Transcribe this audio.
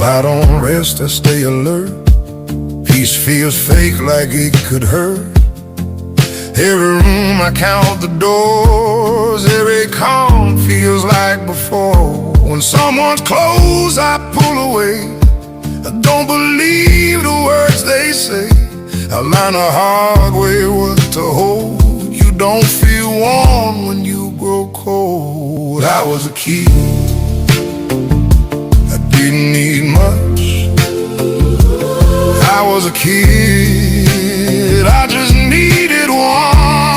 I don't rest, I stay alert. Peace feels fake, like it could hurt. Every room I count the doors, every calm feels like before. When someone's close, I pull away. I don't believe the words they say. I learned the hard way what to hold. You don't feel warm when you grow cold. I was a kid, I didn't need much. I was a kid, I just needed one.